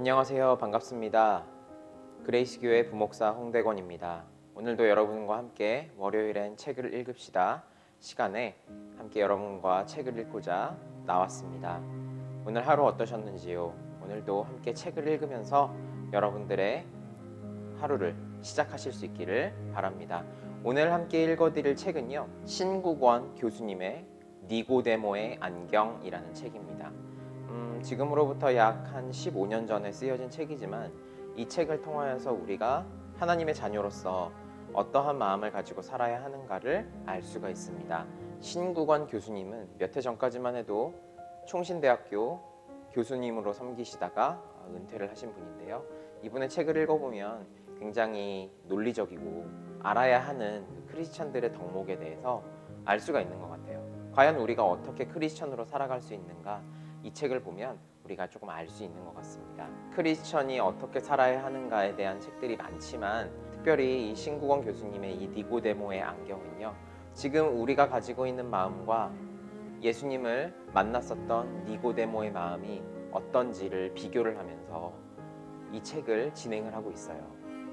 안녕하세요. 반갑습니다. 그레이스교회 부목사 홍대권입니다. 오늘도 여러분과 함께 월요일엔 책을 읽읍시다 시간에 함께 여러분과 책을 읽고자 나왔습니다. 오늘 하루 어떠셨는지요? 오늘도 함께 책을 읽으면서 여러분들의 하루를 시작하실 수 있기를 바랍니다. 오늘 함께 읽어드릴 책은요, 신국원 교수님의 니고데모의 안경이라는 책입니다. 지금으로부터 약 한 15년 전에 쓰여진 책이지만 이 책을 통하여서 우리가 하나님의 자녀로서 어떠한 마음을 가지고 살아야 하는가를 알 수가 있습니다. 신국원 교수님은 몇 해 전까지만 해도 총신대학교 교수님으로 섬기시다가 은퇴를 하신 분인데요. 이분의 책을 읽어보면 굉장히 논리적이고 알아야 하는 크리스찬들의 덕목에 대해서 알 수가 있는 것 같아요. 과연 우리가 어떻게 크리스찬으로 살아갈 수 있는가, 이 책을 보면 우리가 조금 알 수 있는 것 같습니다. 크리스천이 어떻게 살아야 하는가에 대한 책들이 많지만 특별히 이 신국원 교수님의 이 니고데모의 안경은요, 지금 우리가 가지고 있는 마음과 예수님을 만났었던 니고데모의 마음이 어떤지를 비교를 하면서 이 책을 진행을 하고 있어요.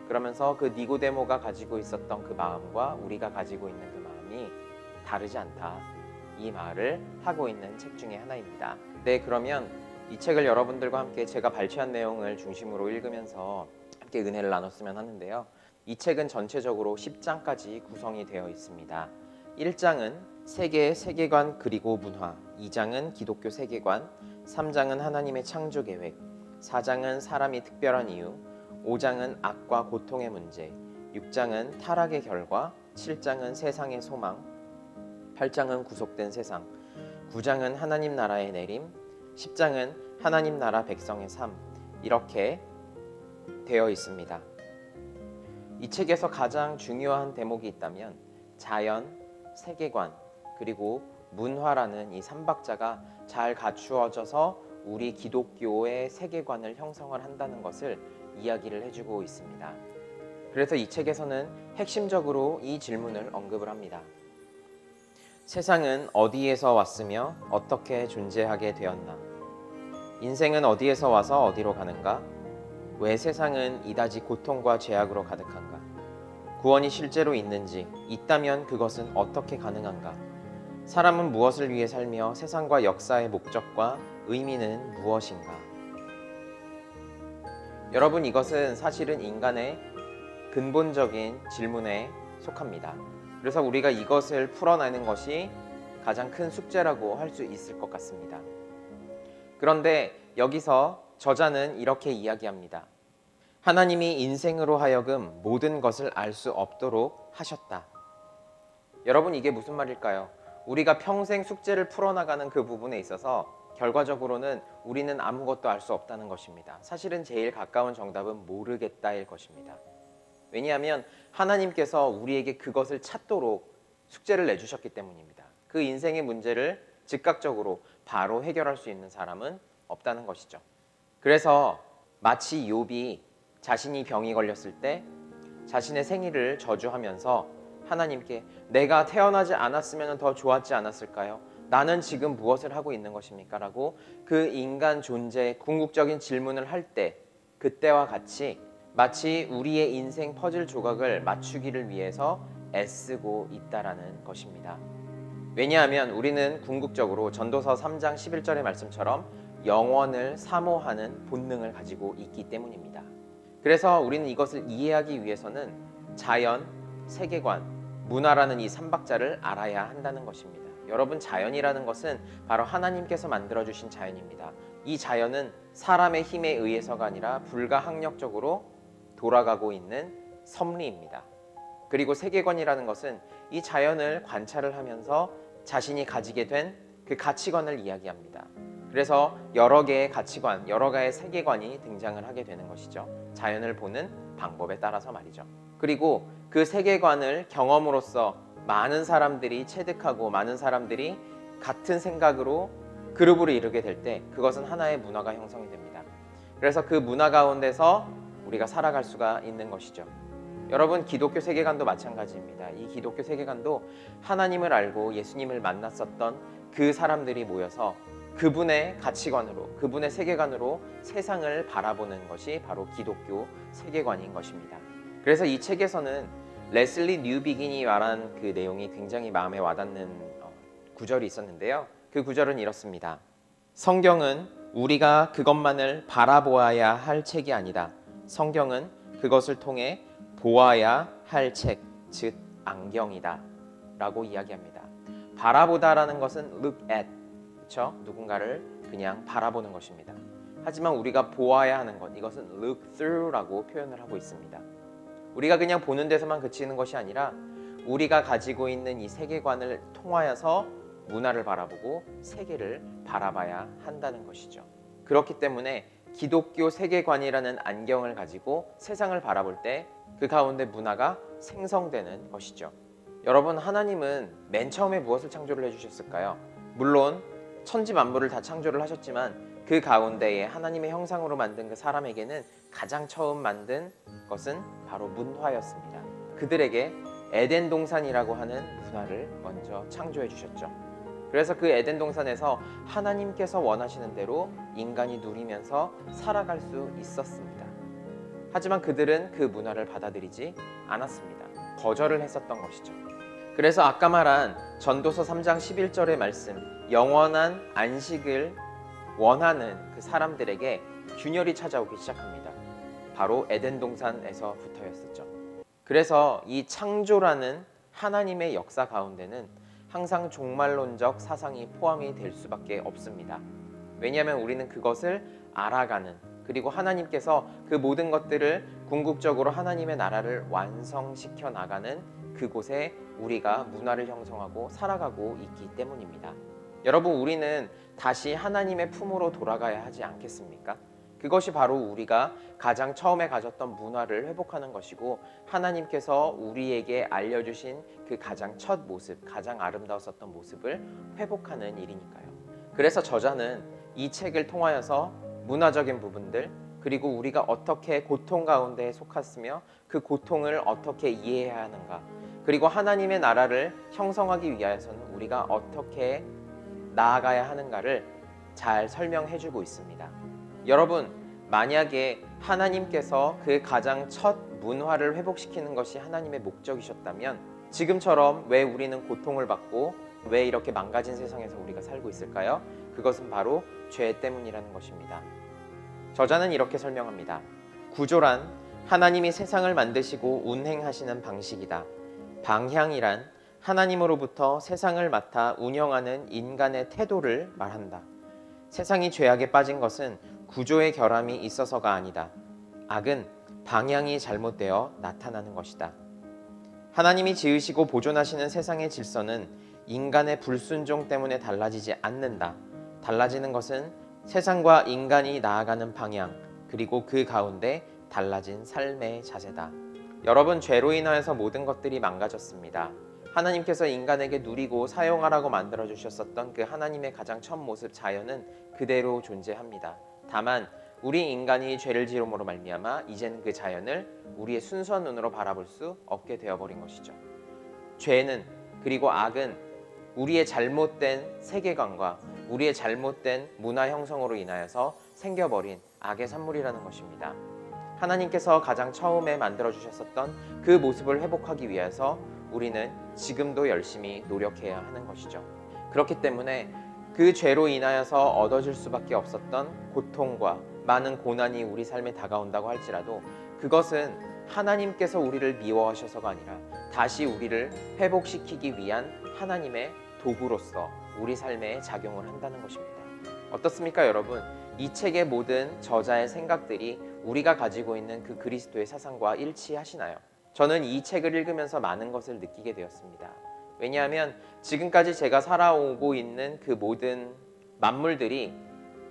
그러면서 그 니고데모가 가지고 있었던 그 마음과 우리가 가지고 있는 그 마음이 다르지 않다, 이 말을 하고 있는 책 중에 하나입니다. 네, 그러면 이 책을 여러분들과 함께 제가 발췌한 내용을 중심으로 읽으면서 함께 은혜를 나눴으면 하는데요. 이 책은 전체적으로 10장까지 구성이 되어 있습니다. 1장은 세계의 세계관 그리고 문화, 2장은 기독교 세계관, 3장은 하나님의 창조 계획, 4장은 사람이 특별한 이유, 5장은 악과 고통의 문제, 6장은 타락의 결과, 7장은 세상의 소망, 8장은 구속된 세상, 9장은 하나님 나라의 내림, 10장은 하나님 나라 백성의 삶, 이렇게 되어 있습니다. 이 책에서 가장 중요한 대목이 있다면 자연, 세계관, 그리고 문화라는 이 3박자가 잘 갖추어져서 우리 기독교의 세계관을 형성을 한다는 것을 이야기를 해주고 있습니다. 그래서 이 책에서는 핵심적으로 이 질문을 언급을 합니다. 세상은 어디에서 왔으며 어떻게 존재하게 되었나? 인생은 어디에서 와서 어디로 가는가? 왜 세상은 이다지 고통과 죄악으로 가득한가? 구원이 실제로 있는지, 있다면 그것은 어떻게 가능한가? 사람은 무엇을 위해 살며 세상과 역사의 목적과 의미는 무엇인가? 여러분, 이것은 사실은 인간의 근본적인 질문에 속합니다. 그래서 우리가 이것을 풀어내는 것이 가장 큰 숙제라고 할 수 있을 것 같습니다. 그런데 여기서 저자는 이렇게 이야기합니다. 하나님이 인생으로 하여금 모든 것을 알 수 없도록 하셨다. 여러분, 이게 무슨 말일까요? 우리가 평생 숙제를 풀어나가는 그 부분에 있어서 결과적으로는 우리는 아무것도 알 수 없다는 것입니다. 사실은 제일 가까운 정답은 모르겠다일 것입니다. 왜냐하면 하나님께서 우리에게 그것을 찾도록 숙제를 내주셨기 때문입니다. 그 인생의 문제를 즉각적으로 바로 해결할 수 있는 사람은 없다는 것이죠. 그래서 마치 욥이 자신이 병이 걸렸을 때 자신의 생일을 저주하면서 하나님께 내가 태어나지 않았으면 더 좋았지 않았을까요? 나는 지금 무엇을 하고 있는 것입니까? 라고 그 인간 존재의 궁극적인 질문을 할 때, 그때와 같이 마치 우리의 인생 퍼즐 조각을 맞추기를 위해서 애쓰고 있다라는 것입니다. 왜냐하면 우리는 궁극적으로 전도서 3장 11절의 말씀처럼 영원을 사모하는 본능을 가지고 있기 때문입니다. 그래서 우리는 이것을 이해하기 위해서는 자연, 세계관, 문화라는 이 3박자를 알아야 한다는 것입니다. 여러분, 자연이라는 것은 바로 하나님께서 만들어주신 자연입니다. 이 자연은 사람의 힘에 의해서가 아니라 불가항력적으로 돌아가고 있는 섭리입니다. 그리고 세계관이라는 것은 이 자연을 관찰을 하면서 자신이 가지게 된 그 가치관을 이야기합니다. 그래서 여러 개의 가치관, 여러 가지의 세계관이 등장을 하게 되는 것이죠. 자연을 보는 방법에 따라서 말이죠. 그리고 그 세계관을 경험으로써 많은 사람들이 체득하고 많은 사람들이 같은 생각으로 그룹으로 이루게 될 때 그것은 하나의 문화가 형성이 됩니다. 그래서 그 문화 가운데서 우리가 살아갈 수가 있는 것이죠. 여러분, 기독교 세계관도 마찬가지입니다. 이 기독교 세계관도 하나님을 알고 예수님을 만났었던 그 사람들이 모여서 그분의 가치관으로, 그분의 세계관으로 세상을 바라보는 것이 바로 기독교 세계관인 것입니다. 그래서 이 책에서는 레슬리 뉴비긴이 말한 그 내용이 굉장히 마음에 와닿는 구절이 있었는데요. 그 구절은 이렇습니다. 성경은 우리가 그것만을 바라보아야 할 책이 아니다. 성경은 그것을 통해 보아야 할 책, 즉 안경이다 라고 이야기합니다. 바라보다라는 것은 look at, 그렇죠? 누군가를 그냥 바라보는 것입니다. 하지만 우리가 보아야 하는 것, 이것은 look through라고 표현을 하고 있습니다. 우리가 그냥 보는 데서만 그치는 것이 아니라 우리가 가지고 있는 이 세계관을 통하여서 문화를 바라보고 세계를 바라봐야 한다는 것이죠. 그렇기 때문에 기독교 세계관이라는 안경을 가지고 세상을 바라볼 때 그 가운데 문화가 생성되는 것이죠. 여러분, 하나님은 맨 처음에 무엇을 창조를 해주셨을까요? 물론 천지 만물을 다 창조를 하셨지만 그 가운데에 하나님의 형상으로 만든 그 사람에게는 가장 처음 만든 것은 바로 문화였습니다. 그들에게 에덴 동산이라고 하는 문화를 먼저 창조해 주셨죠. 그래서 그 에덴 동산에서 하나님께서 원하시는 대로 인간이 누리면서 살아갈 수 있었습니다. 하지만 그들은 그 문화를 받아들이지 않았습니다. 거절을 했었던 것이죠. 그래서 아까 말한 전도서 3장 11절의 말씀, 영원한 안식을 원하는 그 사람들에게 균열이 찾아오기 시작합니다. 바로 에덴 동산에서부터였었죠. 그래서 이 창조라는 하나님의 역사 가운데는 항상 종말론적 사상이 포함이 될 수밖에 없습니다. 왜냐하면 우리는 그것을 알아가는, 그리고 하나님께서 그 모든 것들을 궁극적으로 하나님의 나라를 완성시켜 나가는 그곳에 우리가 문화를 형성하고 살아가고 있기 때문입니다. 여러분, 우리는 다시 하나님의 품으로 돌아가야 하지 않겠습니까? 그것이 바로 우리가 가장 처음에 가졌던 문화를 회복하는 것이고 하나님께서 우리에게 알려주신 그 가장 첫 모습, 가장 아름다웠었던 모습을 회복하는 일이니까요. 그래서 저자는 이 책을 통하여서 문화적인 부분들, 그리고 우리가 어떻게 고통 가운데 속았으며 그 고통을 어떻게 이해해야 하는가, 그리고 하나님의 나라를 형성하기 위하여서는 우리가 어떻게 나아가야 하는가를 잘 설명해주고 있습니다. 여러분, 만약에 하나님께서 그 가장 첫 문화를 회복시키는 것이 하나님의 목적이셨다면 지금처럼 왜 우리는 고통을 받고 왜 이렇게 망가진 세상에서 우리가 살고 있을까요? 그것은 바로 죄 때문이라는 것입니다. 저자는 이렇게 설명합니다. 구조란 하나님이 세상을 만드시고 운행하시는 방식이다. 방향이란 하나님으로부터 세상을 맡아 운영하는 인간의 태도를 말한다. 세상이 죄악에 빠진 것은 구조의 결함이 있어서가 아니다. 악은 방향이 잘못되어 나타나는 것이다. 하나님이 지으시고 보존하시는 세상의 질서는 인간의 불순종 때문에 달라지지 않는다. 달라지는 것은 세상과 인간이 나아가는 방향, 그리고 그 가운데 달라진 삶의 자세다. 여러분, 죄로 인하여서 모든 것들이 망가졌습니다. 하나님께서 인간에게 누리고 사용하라고 만들어주셨었던 그 하나님의 가장 첫 모습 자연은 그대로 존재합니다. 다만 우리 인간이 죄를 지음으로 말미암아 이제는 그 자연을 우리의 순수한 눈으로 바라볼 수 없게 되어버린 것이죠. 죄는, 그리고 악은 우리의 잘못된 세계관과 우리의 잘못된 문화 형성으로 인하여서 생겨버린 악의 산물이라는 것입니다. 하나님께서 가장 처음에 만들어주셨었던 그 모습을 회복하기 위해서 우리는 지금도 열심히 노력해야 하는 것이죠. 그렇기 때문에 그 죄로 인하여서 얻어질 수밖에 없었던 고통과 많은 고난이 우리 삶에 다가온다고 할지라도 그것은 하나님께서 우리를 미워하셔서가 아니라 다시 우리를 회복시키기 위한 하나님의 도구로서 우리 삶에 작용을 한다는 것입니다. 어떻습니까, 여러분? 이 책의 모든 저자의 생각들이 우리가 가지고 있는 그 그리스도의 사상과 일치하시나요? 저는 이 책을 읽으면서 많은 것을 느끼게 되었습니다. 왜냐하면 지금까지 제가 살아오고 있는 그 모든 만물들이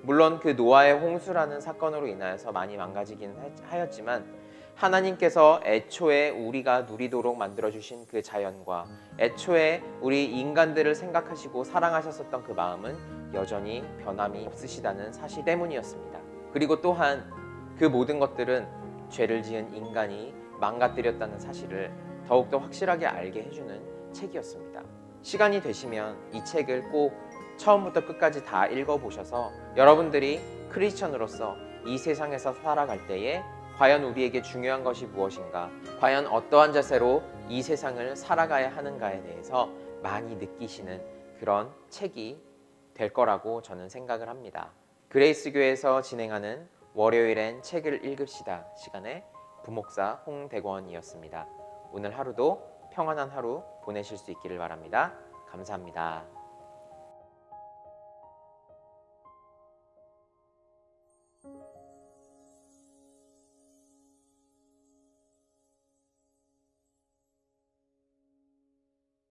물론 그 노아의 홍수라는 사건으로 인하여서 많이 망가지긴 하였지만 하나님께서 애초에 우리가 누리도록 만들어주신 그 자연과 애초에 우리 인간들을 생각하시고 사랑하셨었던 그 마음은 여전히 변함이 없으시다는 사실 때문이었습니다. 그리고 또한 그 모든 것들은 죄를 지은 인간이 망가뜨렸다는 사실을 더욱더 확실하게 알게 해주는 책이었습니다. 시간이 되시면 이 책을 꼭 처음부터 끝까지 다 읽어보셔서 여러분들이 크리스천으로서 이 세상에서 살아갈 때에 과연 우리에게 중요한 것이 무엇인가, 과연 어떠한 자세로 이 세상을 살아가야 하는가에 대해서 많이 느끼시는 그런 책이 될 거라고 저는 생각을 합니다. 그레이스교회에서 진행하는 월요일엔 책을 읽읍시다 시간에 부목사 홍대권이었습니다. 오늘 하루도 평안한 하루 보내실 수 있기를 바랍니다. 감사합니다.